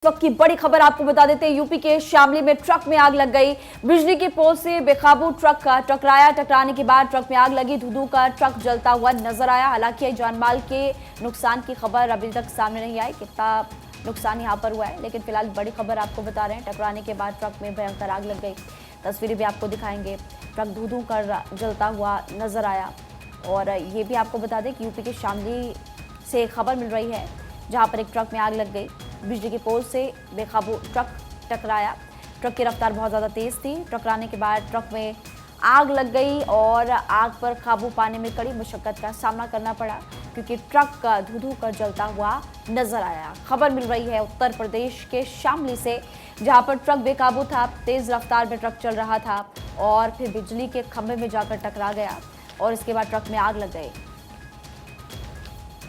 वक्त की बड़ी खबर आपको बता देते हैं। यूपी के शामली में ट्रक में आग लग गई। बिजली के पोल से बेकाबू ट्रक का टकराया। टकराने के बाद ट्रक में आग लगी। धू का ट्रक जलता हुआ नजर आया। हालांकि जानमाल के नुकसान की खबर अभी तक सामने नहीं आई, कितना नुकसान यहां पर हुआ है, लेकिन फिलहाल बड़ी खबर आपको बता रहे हैं। टकराने के बाद ट्रक में भयंकर आग लग गई। तस्वीरें भी आपको दिखाएंगे। ट्रक धू कर जलता हुआ नजर आया। और ये भी आपको बता दें कि यूपी के शामली से खबर मिल रही है, जहां पर एक ट्रक में आग लग गई। बिजली के पोल से बेकाबू ट्रक टकराया। ट्रक की रफ्तार बहुत ज़्यादा तेज़ थी। टकराने के बाद ट्रक में आग लग गई और आग पर काबू पाने में कड़ी मुशक्कत का सामना करना पड़ा, क्योंकि ट्रक का धू कर जलता हुआ नजर आया। खबर मिल रही है उत्तर प्रदेश के शामली से, जहां पर ट्रक बेकाबू था। तेज़ रफ्तार में ट्रक चल रहा था और फिर बिजली के खंभे में जाकर टकरा गया और इसके बाद ट्रक में आग लग गई।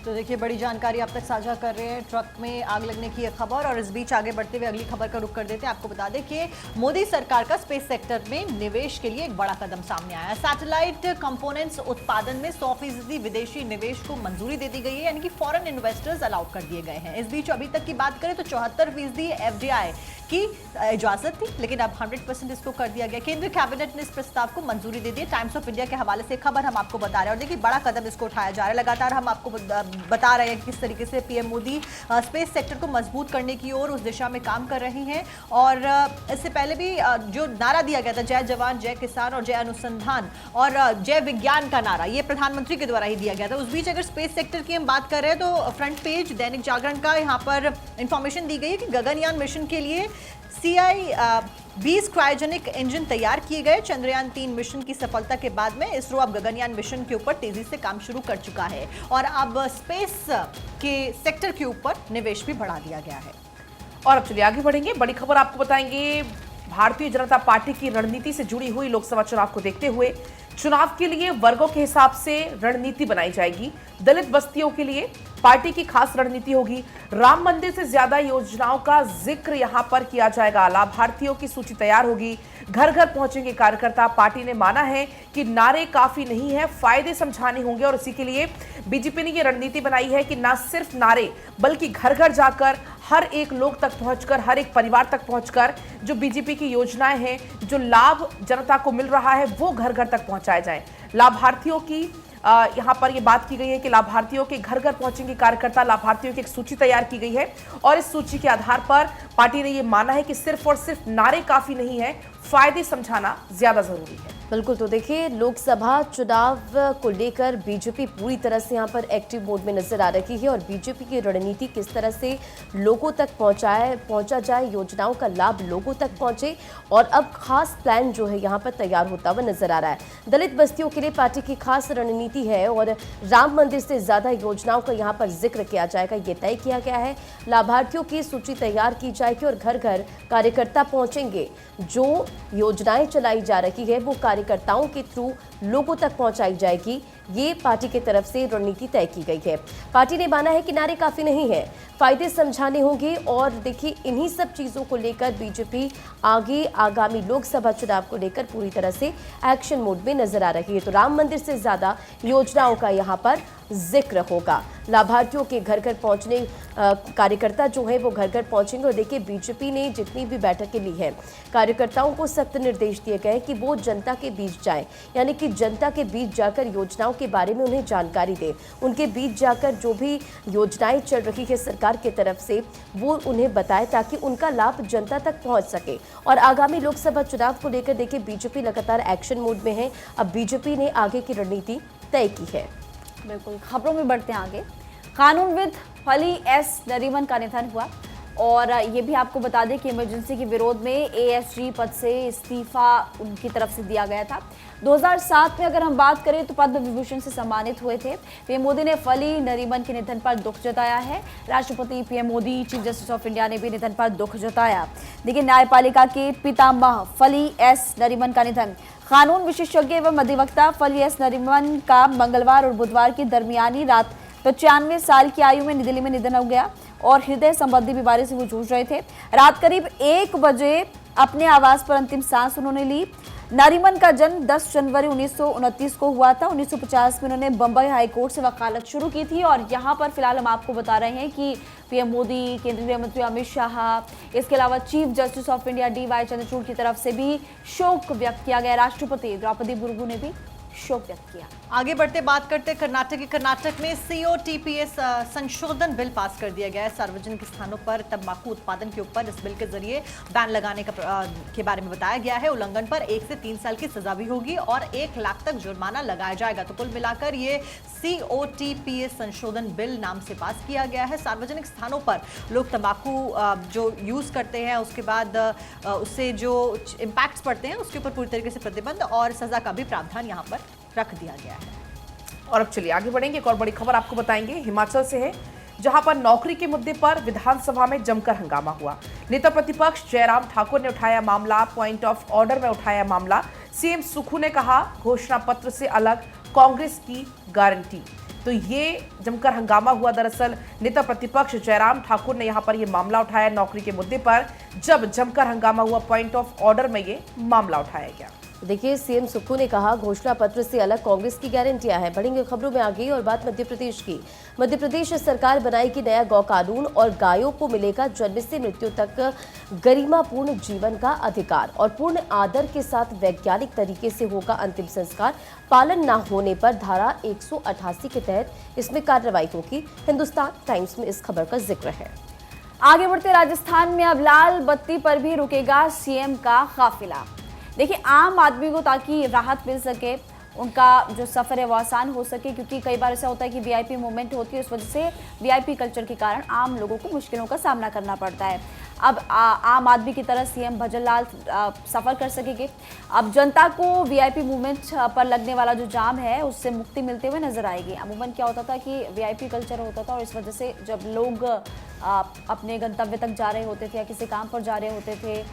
तो देखिए, बड़ी जानकारी आप तक साझा कर रहे हैं ट्रक में आग लगने की यह खबर। और इस बीच आगे बढ़ते हुए अगली खबर का रुख कर देते हैं। आपको बता दें कि मोदी सरकार का स्पेस सेक्टर में निवेश के लिए एक बड़ा कदम सामने आया है। सैटेलाइट कंपोनेंट्स उत्पादन में 100% विदेशी निवेश को मंजूरी दे दी गई है, यानी कि फॉरेन इन्वेस्टर्स अलाउ कर दिए गए हैं। इस बीच अभी तक की बात करें तो 74% FDI की इजाजत थी, लेकिन अब 100% इसको कर दिया गया। केंद्रीय कैबिनेट ने इस प्रस्ताव को मंजूरी दे दी। टाइम्स ऑफ इंडिया के हवाले से खबर हम आपको बता रहे हैं। और देखिए, बड़ा कदम इसको उठाया जा रहा है। लगातार हम आपको बता रहे हैं कि किस तरीके से पीएम मोदी स्पेस सेक्टर को मजबूत करने की ओर उस दिशा में काम कर रही हैं। और इससे पहले भी जो नारा दिया गया था, जय जवान जय किसान और जय अनुसंधान और जय विज्ञान का नारा, ये प्रधानमंत्री के द्वारा ही दिया गया था। उस बीच अगर स्पेस सेक्टर की हम बात कर रहे हैं तो फ्रंट पेज दैनिक जागरण का यहाँ पर इंफॉर्मेशन दी गई है कि गगनयान मिशन के लिए CI-20 क्रायोजेनिक इंजन तैयार किए गए। चंद्रयान 3 मिशन की सफलता के बाद में इसरो अब गगनयान मिशन के ऊपर तेजी से काम शुरू कर चुका है और अब स्पेस के सेक्टर के ऊपर निवेश भी बढ़ा दिया गया है। और अब चलिए आगे बढ़ेंगे। बड़ी खबर आपको बताएंगे। भारतीय जनता पार्टी की रणनीति से जुड़ी हुई लोकसभा चुनाव को देखते हुए चुनाव के लिए वर्गों के हिसाब से रणनीति बनाई जाएगी। दलित बस्तियों के लिए पार्टी की खास रणनीति होगी। राम मंदिर से ज्यादा योजनाओं का जिक्र यहां पर किया जाएगा। लाभार्थियों की सूची तैयार होगी। घर घर पहुंचेंगे कार्यकर्ता। पार्टी ने माना है कि नारे काफी नहीं है, फायदे समझाने होंगे और इसी के लिए बीजेपी ने यह रणनीति बनाई है कि ना सिर्फ नारे बल्कि घर घर जाकर हर एक लोग तक पहुंचकर, हर एक परिवार तक पहुंचकर जो बीजेपी की योजनाएं हैं, जो लाभ जनता को मिल रहा है, वो घर घर तक पहुंचाए जाएं। लाभार्थियों की यहाँ पर ये बात की गई है कि लाभार्थियों के घर घर पहुंचेंगे कार्यकर्ता। लाभार्थियों की एक सूची तैयार की गई है और इस सूची के आधार पर पार्टी ने ये माना है कि सिर्फ और सिर्फ नारे काफी नहीं है, फायदे समझाना ज्यादा जरूरी है। बिल्कुल। तो देखिए, लोकसभा चुनाव को लेकर बीजेपी पूरी तरह से यहाँ पर एक्टिव मोड में नजर आ रही है और बीजेपी की रणनीति किस तरह से लोगों तक पहुंचा जाए, योजनाओं का लाभ लोगों तक पहुंचे, और अब खास प्लान जो है यहाँ पर तैयार होता हुआ नजर आ रहा है। दलित बस्तियों के लिए पार्टी की खास रणनीति है और राम मंदिर से ज्यादा योजनाओं का यहाँ पर जिक्र किया जाएगा, ये तय किया गया है। लाभार्थियों की सूची तैयार की जाएगी और घर घर कार्यकर्ता पहुंचेंगे। जो योजनाएं चलाई जा रही है वो कार्यकर्ताओं के थ्रू लोगों तक पहुंचाई जाएगी। ये पार्टी की तरफ से रणनीति तय की गई है। पार्टी ने माना है कि नारे काफी नहीं है, फायदे समझाने होंगे। और देखिए, इन्हीं सब चीजों को लेकर बीजेपी आगे आगामी लोकसभा चुनाव को लेकर पूरी तरह से एक्शन मोड में नजर आ रही है। तो राम मंदिर से ज्यादा योजनाओं का यहाँ पर जिक्र होगा। लाभार्थियों के घर घर पहुंचने, कार्यकर्ता जो है वो घर घर पहुंचेंगे। और देखिए, बीजेपी ने जितनी भी बैठकें ली है, कार्यकर्ताओं को सख्त निर्देश दिए गए कि वो जनता के बीच जाएं, यानी कि जनता के बीच जाकर योजनाओं के बारे में उन्हें जानकारी दें। उनके बीच जाकर जो भी योजनाएं चल रही है सरकार की तरफ से, वो उन्हें बताएं ताकि उनका लाभ जनता तक पहुंच सके। और आगामी लोकसभा चुनाव को लेकर देखिए, बीजेपी लगातार एक्शन मोड में है। अब बीजेपी ने आगे की रणनीति तय की है। बिल्कुल, खबरों में बढ़ते हैं आगे। कानूनविद फली एस नरीमन का निधन हुआ और ये भी आपको बता दें कि इमरजेंसी के विरोध में ASG पद से इस्तीफा उनकी तरफ से दिया गया था। 2007 में अगर हम बात करें तो पद्म विभूषण से सम्मानित हुए थे। पीएम मोदी ने फली नरीमन के निधन पर दुख जताया है। राष्ट्रपति, PM Modi, chief justice of India ने भी निधन पर दुख जताया। देखिए, न्यायपालिका के पितामह फली एस नरीमन का निधन। कानून विशेषज्ञ एवं अधिवक्ता फली एस नरीमन का मंगलवार और बुधवार की दरमियानी रात 95 साल की आयु में नई दिल्ली में निधन हो गया और हृदय संबंधी बीमारी से वो जूझ रहे थे। रात करीब 1 बजे अपने आवास पर अंतिम सांस उन्होंने ली। नारीमन का जन्म 10 जनवरी 1929 को हुआ था। 1950 में उन्होंने बंबई हाई कोर्ट से वकालत शुरू की थी और यहाँ पर फिलहाल हम आपको बता रहे हैं कि पीएम मोदी, केंद्रीय गृह मंत्री अमित शाह, इसके अलावा chief justice of India DY Chandrachud की तरफ से भी शोक व्यक्त किया गया। राष्ट्रपति द्रौपदी मुर्मू ने भी शोक व्यक्त किया। आगे बढ़ते बात करते कर्नाटक में COTPS संशोधन बिल पास कर दिया गया है। सार्वजनिक स्थानों पर तंबाकू उत्पादन के ऊपर इस बिल के जरिए बैन लगाने के बारे में बताया गया है। उल्लंघन पर 1 से 3 साल की सजा भी होगी और 1 लाख तक जुर्माना लगाया जाएगा। तो कुल मिलाकर ये COTPS संशोधन बिल नाम से पास किया गया है। सार्वजनिक स्थानों पर लोग तंबाकू जो यूज करते हैं उसके बाद उससे जो इम्पैक्ट्स पड़ते हैं उसके ऊपर पूरी तरीके से प्रतिबंध और सजा का भी प्रावधान यहाँ पर रख दिया गया है। और अब चलिए आगे बढ़ेंगे। एक और बड़ी खबर आपको बताएंगे, हिमाचल से है, जहां पर नौकरी के मुद्दे पर विधानसभा में जमकर हंगामा हुआ। नेता प्रतिपक्ष जयराम ठाकुर ने उठाया मामला, पॉइंट ऑफ ऑर्डर में उठाया मामला। सीएम सुक्खू ने कहा घोषणा पत्र से अलग कांग्रेस की गारंटी। तो ये जमकर हंगामा हुआ। दरअसल नेता प्रतिपक्ष जयराम ठाकुर ने यहां पर ये मामला उठाया नौकरी के मुद्दे पर। जब जमकर हंगामा हुआ, पॉइंट ऑफ ऑर्डर में ये मामला उठाया गया। देखिए, सीएम सुक्खू ने कहा घोषणा पत्र से अलग कांग्रेस की गारंटियां हैं। बढ़ेंगे खबरों में आगे और बात मध्य प्रदेश की। मध्य प्रदेश सरकार बनाएगी नया गौ कानून और गायों को मिलेगा जन्म से मृत्यु तक गरिमापूर्ण जीवन का अधिकार और पूर्ण आदर के साथ वैज्ञानिक तरीके से होगा अंतिम संस्कार। पालन न होने पर धारा 188 के तहत इसमें कार्रवाई होगी। हिंदुस्तान टाइम्स में इस खबर का जिक्र है। आगे बढ़ते राजस्थान में अब लाल बत्ती पर भी रुकेगा सीएम का काफिला। देखिए, आम आदमी को ताकि राहत मिल सके, उनका जो सफ़र है वो आसान हो सके, क्योंकि कई बार ऐसा होता है कि वीआईपी मूवमेंट होती है, उस वजह से वीआईपी कल्चर के कारण आम लोगों को मुश्किलों का सामना करना पड़ता है। अब आम आदमी की तरह सीएम भजन लाल सफ़र कर सकेंगे। अब जनता को वीआईपी मूवमेंट पर लगने वाला जो जाम है उससे मुक्ति मिलते हुए नजर आएगी। अमूमन क्या होता था कि वीआईपी कल्चर होता था और इस वजह से जब लोग अपने गंतव्य तक जा रहे होते थे या किसी काम पर जा रहे होते थे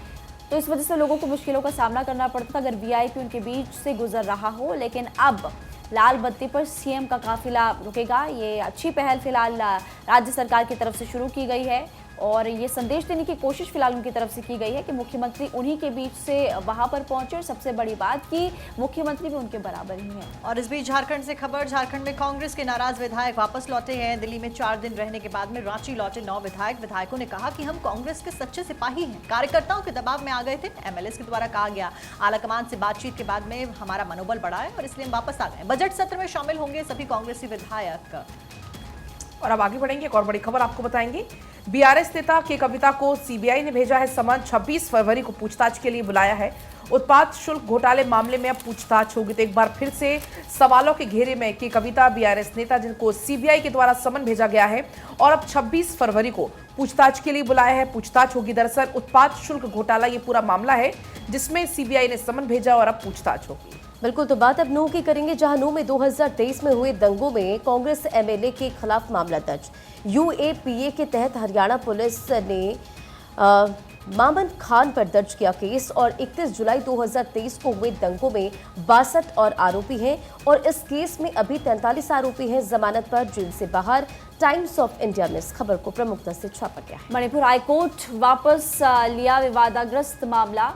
तो इस वजह से लोगों को मुश्किलों का सामना करना पड़ता था अगर वीआईपी उनके बीच से गुजर रहा हो। लेकिन अब लाल बत्ती पर सीएम का काफिला रुकेगा। ये अच्छी पहल फिलहाल राज्य सरकार की तरफ से शुरू की गई है और ये संदेश देने की कोशिश फिलहाल उनकी तरफ से की गई है कि मुख्यमंत्री उन्हीं के बीच से वहां पर पहुंचे और सबसे बड़ी बात कि मुख्यमंत्री भी उनके बराबर ही हैं। और इस बीच झारखंड से खबर, झारखंड में कांग्रेस के नाराज विधायक वापस लौटे हैं। दिल्ली में 4 दिन रहने के बाद में रांची लौटे 9 विधायकों ने कहा कि हम कांग्रेस के सच्चे सिपाही हैं, कार्यकर्ताओं के दबाव में आ गए थे। एमएलएस के द्वारा कहा गया आलाकमान से बातचीत के बाद में हमारा मनोबल बढ़ा है और इसलिए हम वापस आ गए। बजट सत्र में शामिल होंगे सभी कांग्रेसी विधायक। और अब आगे बढ़ेंगे, एक और बड़ी खबर आपको बताएंगे। बीआरएस नेता के कविता को सीबीआई ने भेजा है समन। 26 फरवरी को पूछताछ के लिए बुलाया है। उत्पाद शुल्क घोटाले मामले में अब पूछताछ होगी। तो एक बार फिर से सवालों के घेरे में के कविता बीआरएस नेता जिनको सीबीआई के द्वारा समन भेजा गया है और अब 26 फरवरी को पूछताछ के लिए बुलाया है। पूछताछ होगी। दरअसल उत्पाद शुल्क घोटाला ये पूरा मामला है जिसमें सीबीआई ने समन भेजा और अब पूछताछ होगी। बिल्कुल, तो बात अब नूह की करेंगे, जहां नूह में 2023 में हुए दंगों में कांग्रेस एमएलए के खिलाफ मामला दर्ज। यूएपीए के तहत हरियाणा पुलिस ने मामन खान पर दर्ज किया केस और 31 जुलाई 2023 को हुए दंगों में 62 और आरोपी हैं और इस केस में अभी 43 आरोपी हैं जमानत पर जेल से बाहर। टाइम्स ऑफ इंडिया में इस खबर को प्रमुखता से छापा गया है। मणिपुर हाईकोर्ट वापस लिया विवादाग्रस्त मामला।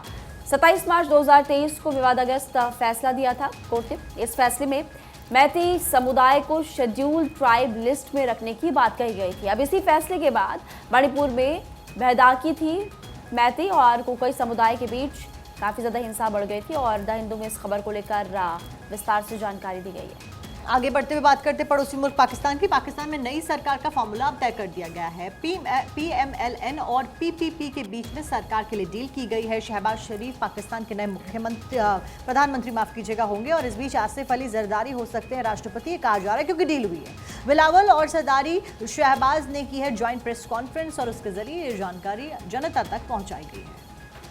27 मार्च 2023 को विवादाग्रस्त फैसला दिया था कोर्ट ने। इस फैसले में मैती समुदाय को शेड्यूल्ड ट्राइब लिस्ट में रखने की बात कही गई थी। अब इसी फैसले के बाद मणिपुर में बहदाकी थी। मैती और कोकई समुदाय के बीच काफ़ी ज़्यादा हिंसा बढ़ गई थी और द हिंदू में इस खबर को लेकर विस्तार से जानकारी दी गई है। आगे बढ़ते हुए बात करते पड़ोसी मुल्क पाकिस्तान की। पाकिस्तान में नई सरकार का फॉर्मूला अब तय कर दिया गया है। PMLN और PPP के बीच में सरकार के लिए डील की गई है। शहबाज शरीफ पाकिस्तान के नए प्रधानमंत्री माफ कीजिएगा होंगे और इस बीच आसिफ अली जरदारी हो सकते हैं राष्ट्रपति, ये कहा जा रहा है क्योंकि डील हुई है। बिलावल और सरदारी शहबाज ने की है ज्वाइंट प्रेस कॉन्फ्रेंस और उसके जरिए ये जानकारी जनता तक पहुंचाई गई है।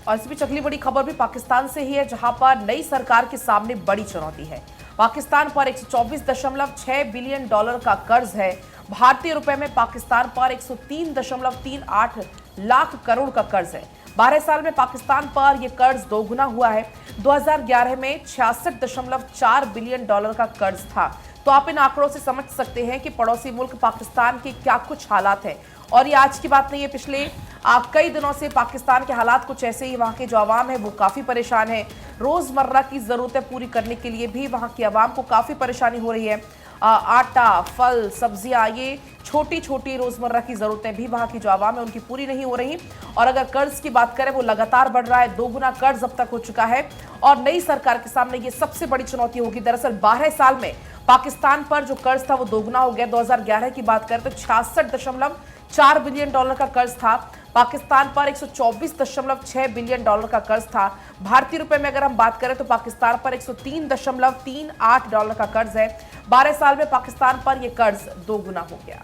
और इस बीच अगली बड़ी खबर भी पाकिस्तान से ही है, जहां पर नई सरकार के सामने बड़ी चुनौती है। पाकिस्तान पर 124.6 बिलियन डॉलर का कर्ज है। भारतीय रुपए में पाकिस्तान पर 103.38 लाख करोड़ का कर्ज है। 12 साल में पाकिस्तान पर यह कर्ज दोगुना हुआ है। 2011 में 66.4 बिलियन डॉलर का कर्ज था। तो आप इन आंकड़ों से समझ सकते हैं कि पड़ोसी मुल्क पाकिस्तान के क्या कुछ हालात हैं और ये आज की बात नहीं है, पिछले कई दिनों से पाकिस्तान के हालात कुछ ऐसे ही, वहां के जो आवाम है वो काफी परेशान है। रोजमर्रा की जरूरतें पूरी करने के लिए भी वहां की आवाम को काफी परेशानी हो रही है। आटा, फल, सब्जियां, ये छोटी छोटी रोजमर्रा की जरूरतें भी वहां की जो आवाम है उनकी पूरी नहीं हो रही। और अगर कर्ज की बात करें, वो लगातार बढ़ रहा है, 2 गुना कर्ज अब तक हो चुका है और नई सरकार के सामने ये सबसे बड़ी चुनौती होगी। दरअसल 12 साल में पाकिस्तान पर जो कर्ज था वो दोगुना हो गया। 2011 की बात करें तो 66.4 बिलियन डॉलर का कर्ज था। पाकिस्तान पर 124.6 बिलियन डॉलर का कर्ज था। भारतीय रुपए में अगर हम बात करें तो पाकिस्तान पर 103.38 डॉलर का कर्ज है। 12 साल में पाकिस्तान पर यह कर्ज दोगुना हो गया।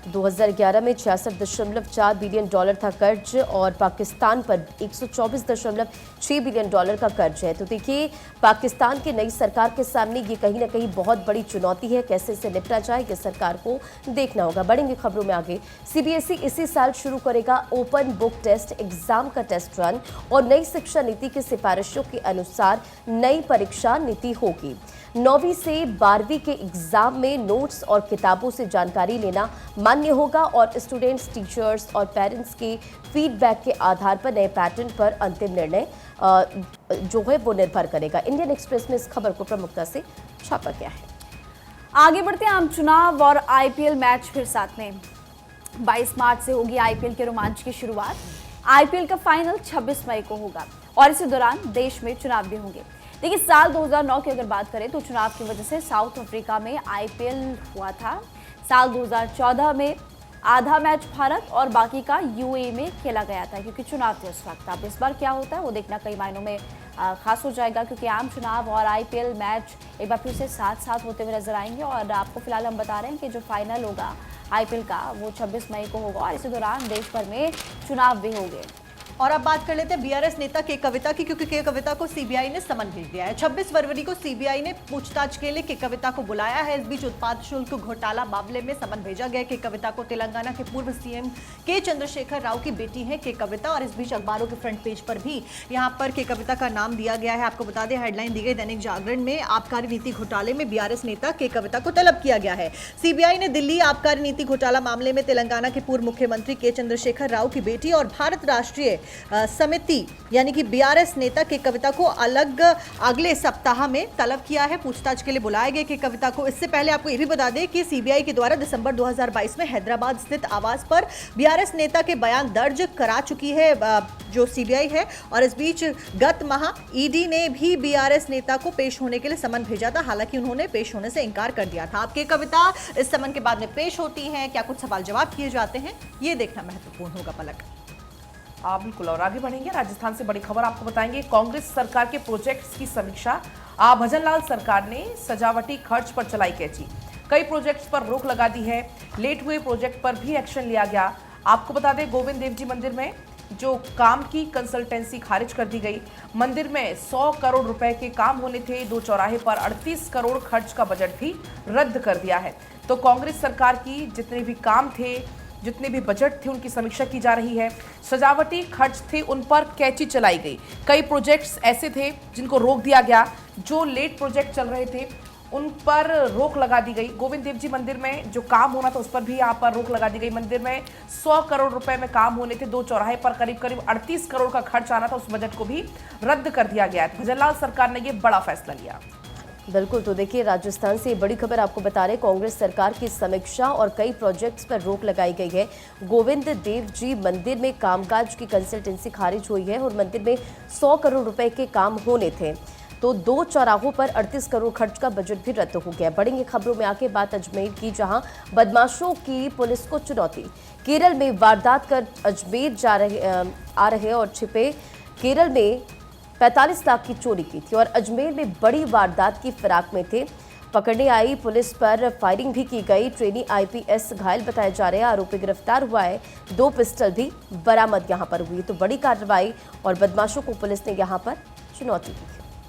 2011 में 66.4 बिलियन डॉलर था कर्ज और पाकिस्तान पर 124.6 बिलियन डॉलर का कर्ज है। तो देखिए, पाकिस्तान की नई सरकार के सामने ये कहीं ना कहीं बहुत बड़ी चुनौती है। कैसे इसे निपटा जाए, ये सरकार को देखना होगा। बढ़ेंगे खबरों में आगे। सीबीएसई इसी साल शुरू करेगा ओपन बुक टेस्ट एग्जाम का टेस्ट रन और नई शिक्षा नीति की सिफारिशों के अनुसार नई परीक्षा नीति होगी। 9वीं से 12वीं के एग्जाम में नोट्स और किताबों से जानकारी लेना मान्य होगा और स्टूडेंट्स, टीचर्स और पेरेंट्स के फीडबैक के आधार पर नए पैटर्न पर अंतिम निर्णय जो है वो निर्भर करेगा। इंडियन एक्सप्रेस में इस खबर को प्रमुखता से छापा गया है। आगे बढ़ते हैं आम चुनाव और आईपीएल मैच फिर साथ में। 22 मार्च से होगी आईपीएल के रोमांच की शुरुआत। आईपीएल का फाइनल 26 मई को होगा और इसी दौरान देश में चुनाव भी होंगे। देखिए, साल 2009 की अगर बात करें तो चुनाव की वजह से साउथ अफ्रीका में आईपीएल हुआ था। साल 2014 में आधा मैच भारत और बाकी का यूएई में खेला गया था क्योंकि चुनाव थे उस वक्त। अब इस बार क्या होता है वो देखना कई मायनों में खास हो जाएगा क्योंकि आम चुनाव और आईपीएल मैच एक बार फिर से साथ साथ होते हुए नजर आएंगे। और आपको फिलहाल हम बता रहे हैं कि जो फाइनल होगा आईपीएल का वो 26 मई को होगा और इसी दौरान देश भर में चुनाव भी होंगे। और अब बात कर लेते हैं बीआरएस नेता के कविता की, क्योंकि के कविता को सीबीआई ने समन भेज दिया है। 26 फरवरी को सीबीआई ने पूछताछ के लिए के कविता को बुलाया है। इस बीच उत्पाद शुल्क घोटाला मामले में समन भेजा गया। के कविता को तेलंगाना के पूर्व सीएम के चंद्रशेखर राव की बेटी है के कविता और इस बीच अखबारों के फ्रंट पेज पर भी यहाँ पर के कविता का नाम दिया गया है। आपको बता दें, हेडलाइन दी गई दैनिक जागरण में, आबकारी नीति घोटाले में बीआरएस नेता के कविता को तलब किया गया है। सीबीआई ने दिल्ली आबकारी नीति घोटाला मामले में तेलंगाना के पूर्व मुख्यमंत्री के चंद्रशेखर राव की बेटी और भारत राष्ट्रीय समिति यानी कि बीआरएस नेता के कविता को अगले सप्ताह में तलब किया है। पूछताछ के लिए बुलाए गए के कविता को। इससे पहले आपको यह भी बता दें कि सीबीआई के द्वारा दिसंबर 2022 में हैदराबाद स्थित आवास पर बीआरएस नेता के बयान दर्ज करा चुकी है जो सीबीआई है। और इस बीच गत माह ईडी ने भी बीआरएस नेता को पेश होने के लिए समन भेजा था, हालांकि उन्होंने पेश होने से इनकार कर दिया था। आपके कविता इस समन के बाद में पेश होती है, क्या कुछ सवाल जवाब किए जाते हैं, ये देखना महत्वपूर्ण होगा। पलक बिल्कुल, और आगे बढ़ेंगे। राजस्थान से बड़ी खबर आपको बताएंगे। कांग्रेस सरकार के प्रोजेक्ट्स की समीक्षा। भजनलाल सरकार ने सजावटी खर्च पर चलाई कैंची। कई प्रोजेक्ट्स पर रोक लगा दी है। लेट हुए प्रोजेक्ट पर भी एक्शन लिया गया। आपको बता दें, गोविंद देव जी मंदिर में जो काम की कंसल्टेंसी खारिज कर दी गई। मंदिर में 100 करोड़ रुपए के काम होने थे। 2 चौराहे पर 38 करोड़ खर्च का बजट भी रद्द कर दिया है। तो कांग्रेस सरकार की जितने भी काम थे, जितने भी बजट थे, उनकी समीक्षा की जा रही है। सजावटी खर्च थे, उन पर कैंची चलाई गई। कई प्रोजेक्ट्स ऐसे थे जिनको रोक दिया गया। जो लेट प्रोजेक्ट चल रहे थे उन पर रोक लगा दी गई। गोविंद देव जी मंदिर में जो काम होना था उस पर भी यहाँ पर रोक लगा दी गई। मंदिर में 100 करोड़ रुपए में काम होने थे। 2 चौराहे पर करीब करीब 38 करोड़ का खर्च आना था, उस बजट को भी रद्द कर दिया गया है। भजनलाल सरकार ने यह बड़ा फैसला लिया। बिल्कुल, तो देखिए, राजस्थान से बड़ी खबर आपको बता रहे, कांग्रेस सरकार की समीक्षा और कई प्रोजेक्ट्स पर रोक लगाई गई है। गोविंद देव जी मंदिर में कामकाज की कंसल्टेंसी खारिज हुई है और मंदिर में 100 करोड़ रुपए के काम होने थे। तो 2 चौराहों पर 38 करोड़ खर्च का बजट भी रद्द हो गया। बढ़ेंगे खबरों में आके बात अजमेर की, जहां बदमाशों की पुलिस को चुनौती। केरल में वारदात कर अजमेर आ रहे और छिपे। केरल में 45 लाख की चोरी की थी और अजमेर में बड़ी वारदात की फिराक में थे। पकड़ने आई पुलिस पर फायरिंग भी की गई। ट्रेनी आईपीएस घायल बताए जा रहे हैं। आरोपी गिरफ्तार हुआ है। 2 पिस्टल भी बरामद यहां पर हुई। तो बड़ी कार्रवाई और बदमाशों को पुलिस ने यहां पर चुनौती दी।